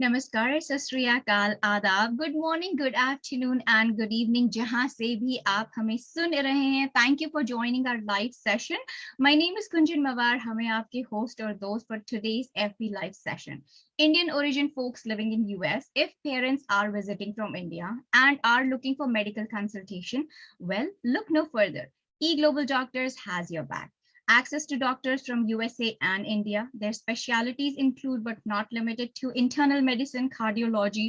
नमस्कार, सत श्री अकाल, आदाब, good morning, good afternoon and good evening जहां से भी आप हमें सुन रहे हैं. Thank you for joining our live session. My name is Kunjan Mawar. हमें आपके होस्ट और दोस्त for today's FB live session. Indian origin folks living in US, if parents are visiting from India and are looking for medical consultation, well, look no further. eGlobalDoctors has your back. Access to doctors from USA and India. Their specialties include but not limited to internal medicine, cardiology,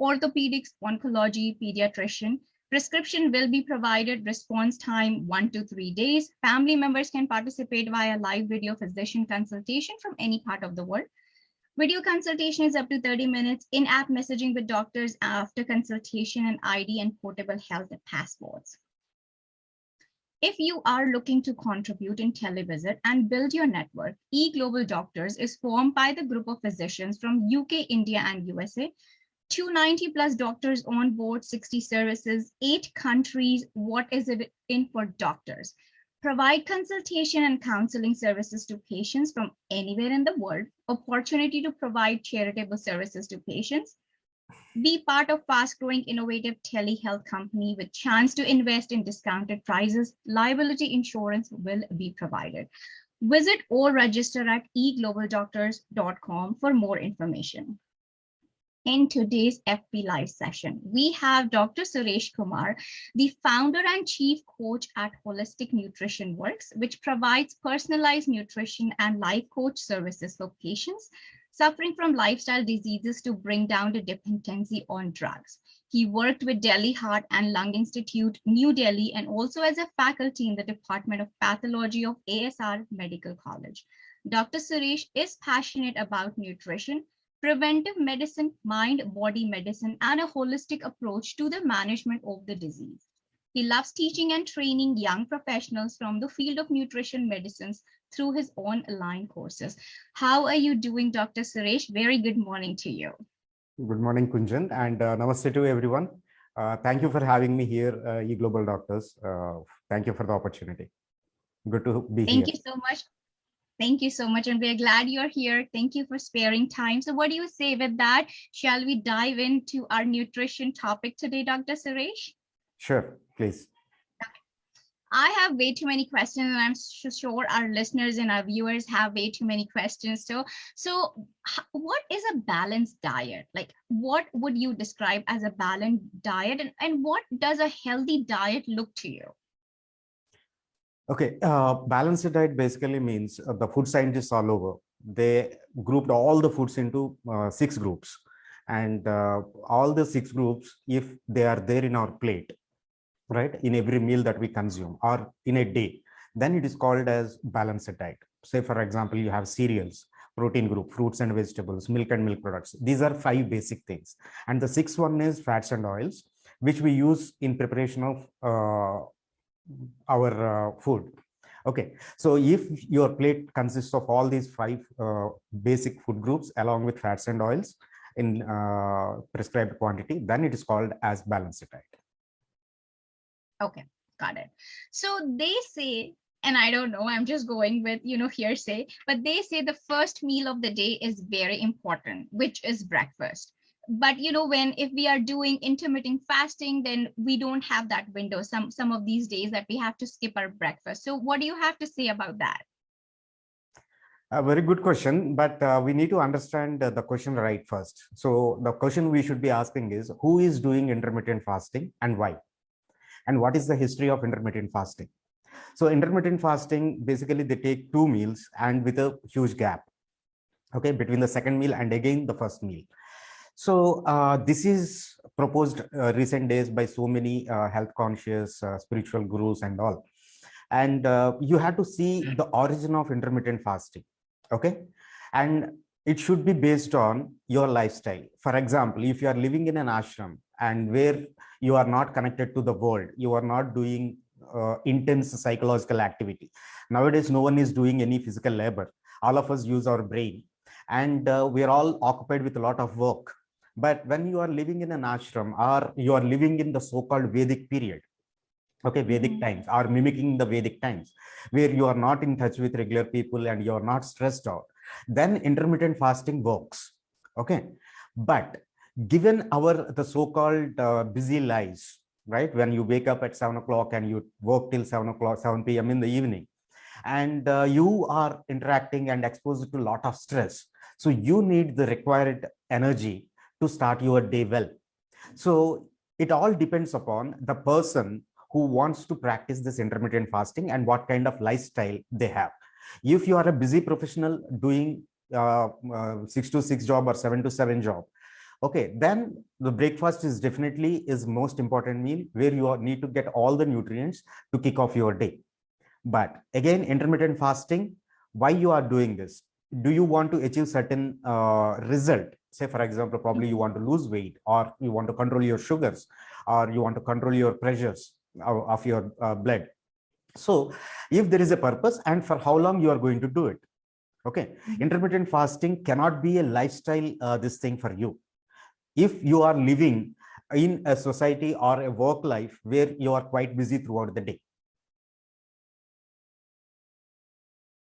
orthopedics, oncology, pediatrician. Prescription will be provided, response time 1 to 3 days. Family members can participate via live video physician consultation from any part of the world. Video consultation is up to 30 minutes. In-app messaging with doctors after consultation and ID and portable health passports. If you are looking to contribute in televisit and build your network, eGlobalDoctors is formed by the group of physicians from UK, India, and USA. 290 plus doctors on board, 60 services, 8 countries. What is it in for doctors? Provide consultation and counseling services to patients from anywhere in the world. Opportunity to provide charitable services to patients. Be part of fast-growing, innovative telehealth company with chance to invest in discounted prices. Liability insurance will be provided. Visit or register at eglobaldoctors.com for more information. In today's FP Live session, we have Dr. Suresh Kumar, the founder and chief coach at Holistic Nutrition Works, which provides personalized nutrition and life coach services for patients suffering from lifestyle diseases to bring down the dependency on drugs. He worked with Delhi Heart and Lung Institute, New Delhi, and also as a faculty in the Department of Pathology of ASR Medical College. Dr. Suresh is passionate about nutrition, preventive medicine, mind-body medicine, and a holistic approach to the management of the disease. He loves teaching and training young professionals from the field of nutrition medicines through his online courses. How are you doing, Dr. Suresh? Very good morning to you. Good morning, Kunjan, and namaste to everyone. Thank you for having me here, eGlobalDoctors. Thank you for the opportunity. Good to be here. Thank you so much. Thank you so much, and we're glad you're here. Thank you for sparing time. So what do you say with that? Shall we dive into our nutrition topic today, Dr. Suresh? Sure, please. I have way too many questions, and I'm sure our listeners and our viewers have way too many questions too. So what is a balanced diet? Like, what would you describe as a balanced diet, and what does a healthy diet look to you? Okay, balanced diet basically means the food scientists all over, they grouped all the foods into 6 groups. And all the 6 groups, if they are there in our plate, right, in every meal that we consume or in a day, then it is called as balanced diet. Say, for example, you have cereals, protein group, fruits and vegetables, milk and milk products. These are 5 basic things. And the 6th one is fats and oils, which we use in preparation of our food. Okay, so if your plate consists of all these 5 basic food groups along with fats and oils in prescribed quantity, then it is called as balanced diet. Okay, got it. So they say, and I don't know, I'm just going with, hearsay, but they say the first meal of the day is very important, which is breakfast. But if we are doing intermittent fasting, then we don't have that window some of these days that we have to skip our breakfast. So what do you have to say about that? A very good question, but we need to understand the question right first. So the question we should be asking is, who is doing intermittent fasting and why? And what is the history of intermittent fasting? So intermittent fasting, basically they take 2 meals and with a huge gap, okay, between the second meal and again the first meal. So this is proposed recent days by so many health conscious spiritual gurus and all. And you have to see the origin of intermittent fasting, okay? And it should be based on your lifestyle. For example, if you are living in an ashram and where you are not connected to the world, you are not doing intense psychological activity. Nowadays, no one is doing any physical labor. All of us use our brain, and we are all occupied with a lot of work. But when you are living in an ashram or you are living in the so-called Vedic period, okay, Vedic times, or mimicking the Vedic times, where you are not in touch with regular people and you are not stressed out, then intermittent fasting works, okay? But given the so-called busy lives, right, when you wake up at 7 o'clock and you work till 7 p.m. in the evening, and you are interacting and exposed to a lot of stress, so you need the required energy to start your day well. So it all depends upon the person who wants to practice this intermittent fasting and what kind of lifestyle they have. If you are a busy professional doing 6 to 6 job or 7 to 7 job, okay, then the breakfast is definitely is most important meal where you need to get all the nutrients to kick off your day. But again, intermittent fasting, why you are doing this? Do you want to achieve certain result? Say, for example, probably you want to lose weight, or you want to control your sugars, or you want to control your pressures of your blood. So if there is a purpose, and for how long you are going to do it. Okay, intermittent fasting cannot be a lifestyle this thing for you. If you are living in a society or a work life where you are quite busy throughout the day.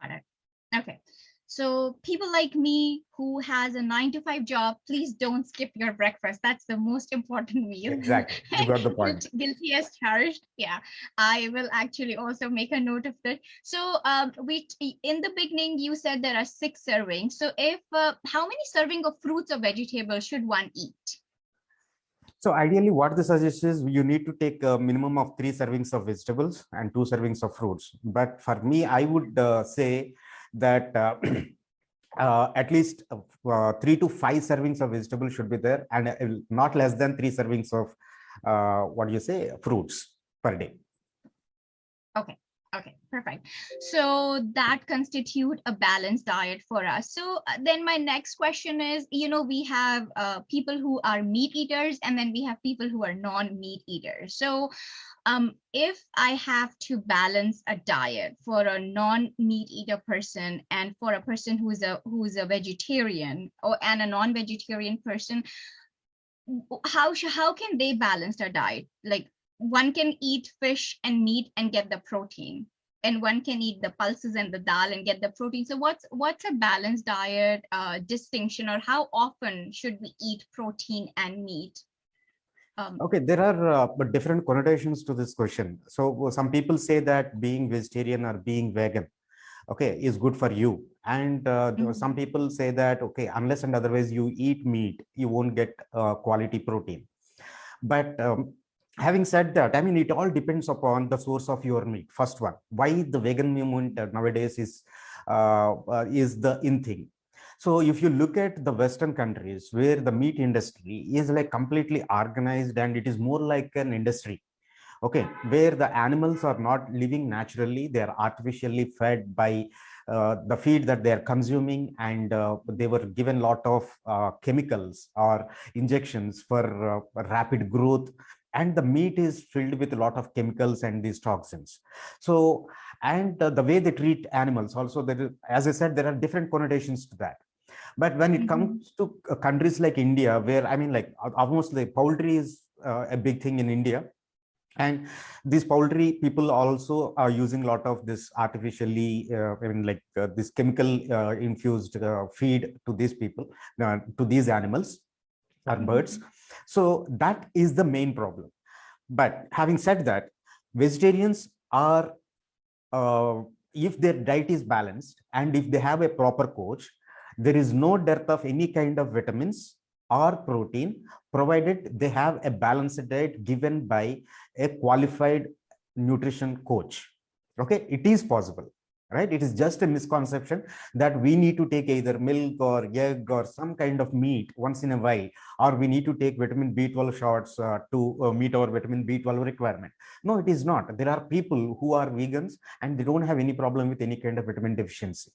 Got it. Okay. So people like me who has a 9 to 5 job, please don't skip your breakfast. That's the most important meal. Exactly. You got the point. Guilty as charged. Yeah, I will actually also make a note of that. So we in the beginning, you said there are 6 servings. So if how many serving of fruits or vegetables should one eat? So ideally, what the suggests is you need to take a minimum of 3 servings of vegetables and 2 servings of fruits. But for me, I would say that at least 3 to 5 servings of vegetables should be there, and not less than 3 servings of what do you say, fruits per day. Okay. Okay, perfect. So that constitute a balanced diet for us. So then my next question is, we have people who are meat eaters, and then we have people who are non-meat eaters. So if I have to balance a diet for a non-meat eater person and for a person who is a vegetarian and a non-vegetarian person, how can they balance their diet? Like, one can eat fish and meat and get the protein, and one can eat the pulses and the dal and get the protein. So what's a balanced diet distinction, or how often should we eat protein and meat? Okay, there are different connotations to this question. So some people say that being vegetarian or being vegan, okay, is good for you. And some people say that, okay, unless and otherwise you eat meat, you won't get quality protein. But having said that, I mean, it all depends upon the source of your meat. First one, why the vegan movement nowadays is the in thing. So if you look at the Western countries where the meat industry is like completely organized and it is more like an industry, okay, where the animals are not living naturally, they are artificially fed by the feed that they are consuming, and they were given a lot of chemicals or injections for rapid growth, and the meat is filled with a lot of chemicals and these toxins. So, and the way they treat animals also, there, as I said, there are different connotations to that. But when it comes to countries like India, where I mean, like almost the poultry is a big thing in India, and these poultry people also are using a lot of this artificially I mean, like this chemical infused feed to these people, to these animals or birds. So that is the main problem. But having said that, vegetarians are if their diet is balanced and if they have a proper coach, there is no dearth of any kind of vitamins or protein, provided they have a balanced diet given by a qualified nutrition coach. Okay, it is possible, right? It is just a misconception that we need to take either milk or egg or some kind of meat once in a while, or we need to take vitamin B12 shots to meet our vitamin B12 requirement. No, it is not. There are people who are vegans and they don't have any problem with any kind of vitamin deficiency.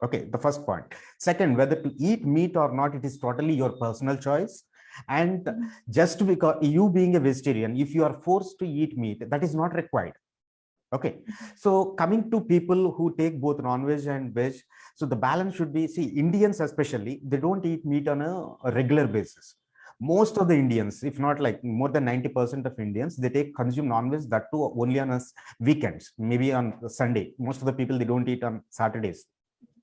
Okay, the first point. Second, whether to eat meat or not, it is totally your personal choice. And just because you being a vegetarian, if you are forced to eat meat, that is not required. Okay, so coming to people who take both non-veg and veg, so the balance should be, see, Indians especially, they don't eat meat on a regular basis. Most of the Indians, if not like more than 90% of Indians, they consume non-veg, that too only on weekends, maybe on Sunday. Most of the people, they don't eat on Saturdays.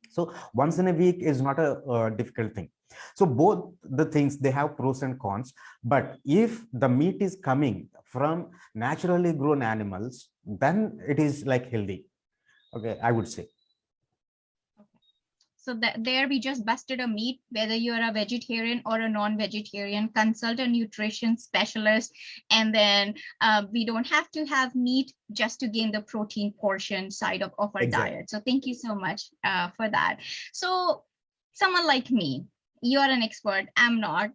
So once in a week is not a difficult thing. So both the things, they have pros and cons. But if the meat is coming from naturally grown animals, then it is like healthy. Okay, I would say. So that there we just busted a meat, whether you're a vegetarian or a non-vegetarian, consult a nutrition specialist. And then we don't have to have meat just to gain the protein portion side of our Exactly. diet. So thank you so much for that. So someone like me, you're an expert, I'm not.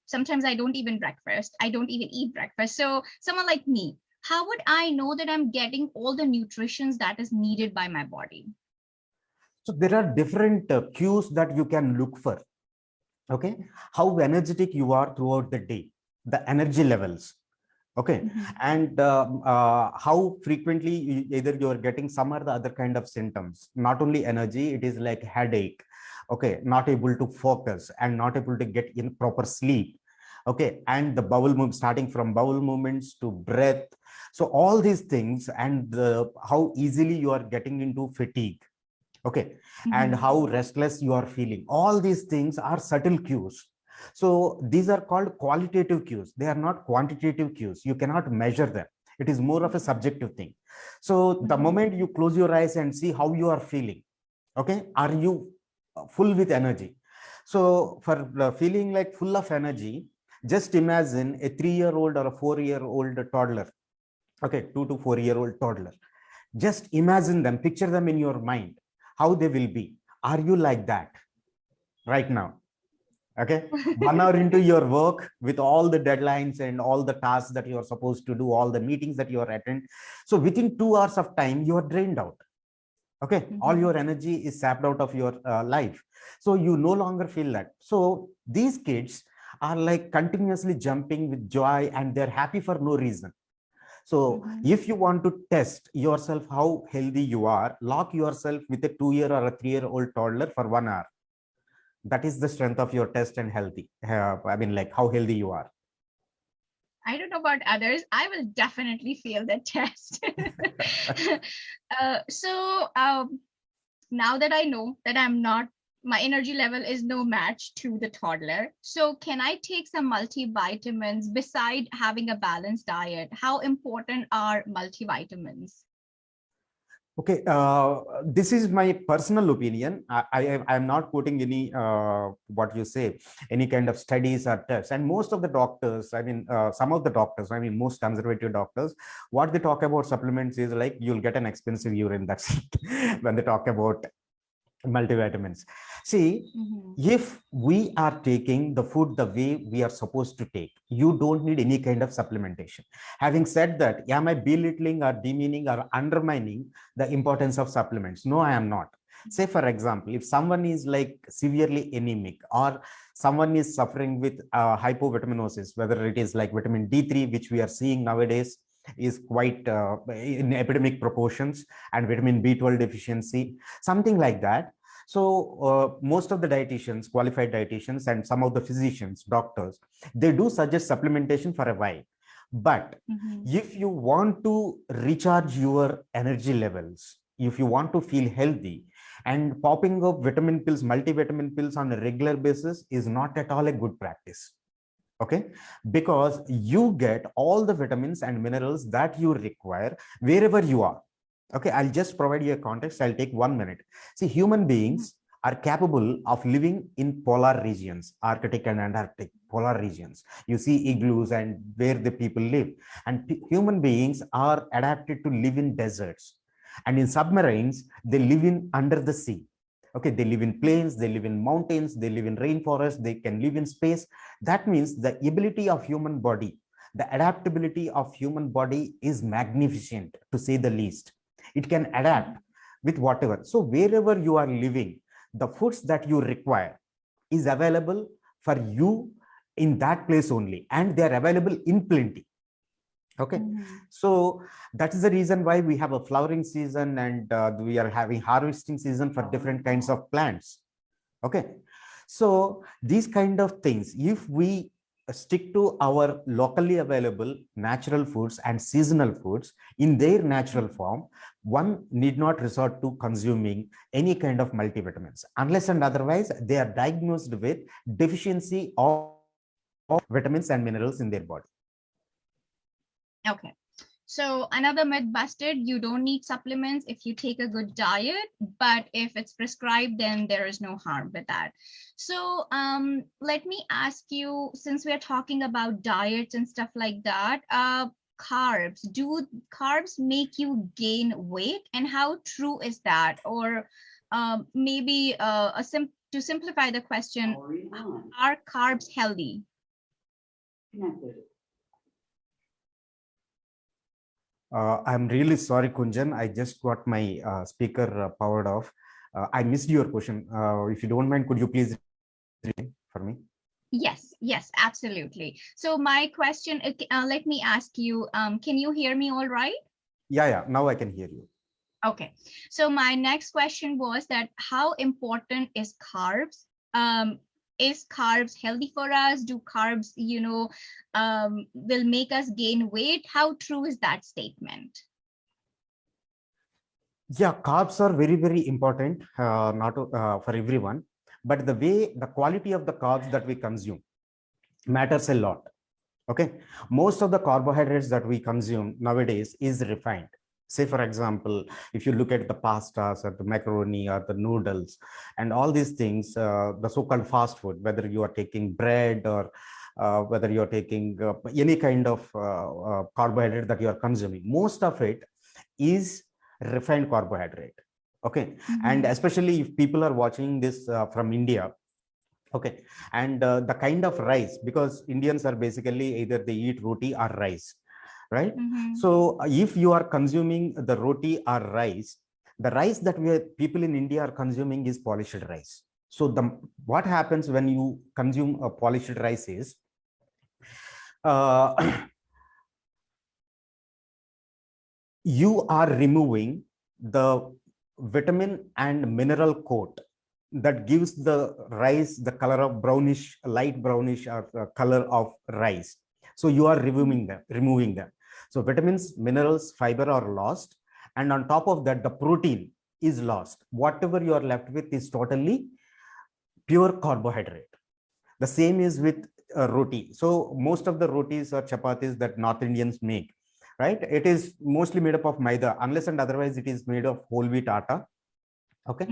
Sometimes I don't even breakfast. I don't even eat breakfast. So someone like me, how would I know that I'm getting all the nutrition that is needed by my body? So there are different cues that you can look for. Okay, how energetic you are throughout the day, the energy levels. Okay, and how frequently either you are getting some or the other kind of symptoms. Not only energy, it is like headache. Okay, not able to focus and not able to get in proper sleep. Okay, and the bowel movement, starting from bowel movements to breath. So all these things, and how easily you are getting into fatigue. Okay, and how restless you are feeling. All these things are subtle cues. So these are called qualitative cues. They are not quantitative cues. You cannot measure them. It is more of a subjective thing. So the moment you close your eyes and see how you are feeling, okay, are you full with energy? So for feeling like full of energy, just imagine a 3-year-old or a 4-year-old toddler. Okay, 2 to 4-year-old toddler. Just imagine them, picture them in your mind, how they will be. Are you like that right now? Okay, 1 hour into your work with all the deadlines and all the tasks that you are supposed to do, all the meetings that you are attend. So within 2 hours of time, you are drained out. Okay, all your energy is sapped out of your life. So you no longer feel that. So these kids are like continuously jumping with joy and they're happy for no reason. So if you want to test yourself how healthy you are, lock yourself with a 2-year or a 3-year-old toddler for 1 hour. That is the strength of your test and healthy. I mean, like how healthy you are. I don't know about others. I will definitely fail that test. So now that I know that I'm not, my energy level is no match to the toddler. So can I take some multivitamins beside having a balanced diet? How important are multivitamins? Okay, this is my personal opinion. I am not quoting any what you say, any kind of studies or tests. And most of the doctors, I mean, some of the doctors, I mean, most conservative doctors, what they talk about supplements is like you'll get an expensive urine. That's it. When they talk about multivitamins. See, if we are taking the food the way we are supposed to take, you don't need any kind of supplementation. Having said that, am I belittling or demeaning or undermining the importance of supplements? No, I am not. Say, for example, if someone is like severely anemic or someone is suffering with hypovitaminosis, whether it is like vitamin D3, which we are seeing nowadays, is quite in epidemic proportions, and vitamin B12 deficiency, something like that. So most of the dietitians, qualified dietitians, and some of the physicians, doctors, they do suggest supplementation for a while. But if you want to recharge your energy levels, if you want to feel healthy, and popping up vitamin pills, multivitamin pills on a regular basis is not at all a good practice. Okay, because you get all the vitamins and minerals that you require wherever you are. Okay, I'll just provide you a context. I'll take 1 minute. See, human beings are capable of living in polar regions, Arctic and Antarctic polar regions. You see igloos and where the people live. And human beings are adapted to live in deserts. And in submarines, they live in under the sea. Okay, they live in plains, they live in mountains, they live in rainforests, they can live in space. That means the ability of human body, the adaptability of human body is magnificent, to say the least. It can adapt with whatever. So wherever you are living, the foods that you require is available for you in that place only, and they are available in plenty. Okay, so that is the reason why we have a flowering season, and we are having harvesting season for different kinds of plants. Okay, so these kind of things, if we stick to our locally available natural foods and seasonal foods in their natural form, one need not resort to consuming any kind of multivitamins unless and otherwise they are diagnosed with deficiency of vitamins and minerals in their body. Okay. So another myth busted, you don't need supplements if you take a good diet, but if it's prescribed, then there is no harm with that. So let me ask you, since we're talking about diets and stuff like that, carbs, do carbs make you gain weight, and how true is that? Or maybe to simplify the question, are carbs healthy? I'm really sorry, Kunjan. I just got my speaker powered off. I missed your question. If you don't mind, could you please repeat for me? Yes, absolutely. So my question, let me ask you, can you hear me all right? Yeah, now I can hear you. Okay. So my next question was that how important is carbs? Is carbs healthy for us? Do carbs, will make us gain weight? How true is that statement? Yeah, carbs are very, very important, not for everyone, but the quality of the carbs that we consume matters a lot. Okay, most of the carbohydrates that we consume nowadays is refined. Say, for example, if you look at the pastas or the macaroni or the noodles and all these things, the so-called fast food, whether you are taking bread or whether you're taking any kind of carbohydrate that you are consuming, most of it is refined carbohydrate. Okay, and especially if people are watching this from India, okay, and the kind of rice, because Indians are basically either they eat roti or rice, right? So if you are consuming the roti or rice, the rice that people in India are consuming is polished rice. So what happens when you consume a polished rice is you are removing the vitamin and mineral coat that gives the rice the color of brownish, light brownish or color of rice. So you are removing them. So vitamins, minerals, fiber are lost, and on top of that the protein is lost. Whatever you are left with is totally pure carbohydrate. The same is with roti. So most of the rotis or chapatis that North Indians make, right, it is mostly made up of maida, unless and otherwise it is made of whole wheat atta. Okay,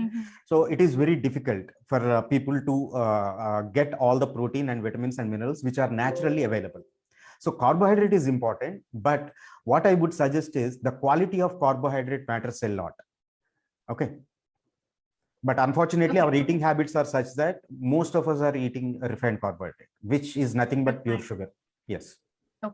so it is very difficult for people to get all the protein and vitamins and minerals which are naturally available. So carbohydrate is important, but what I would suggest is the quality of carbohydrate matters a lot. Okay, but unfortunately our eating habits are such that most of us are eating refined carbohydrate, which is nothing but pure sugar. Yes.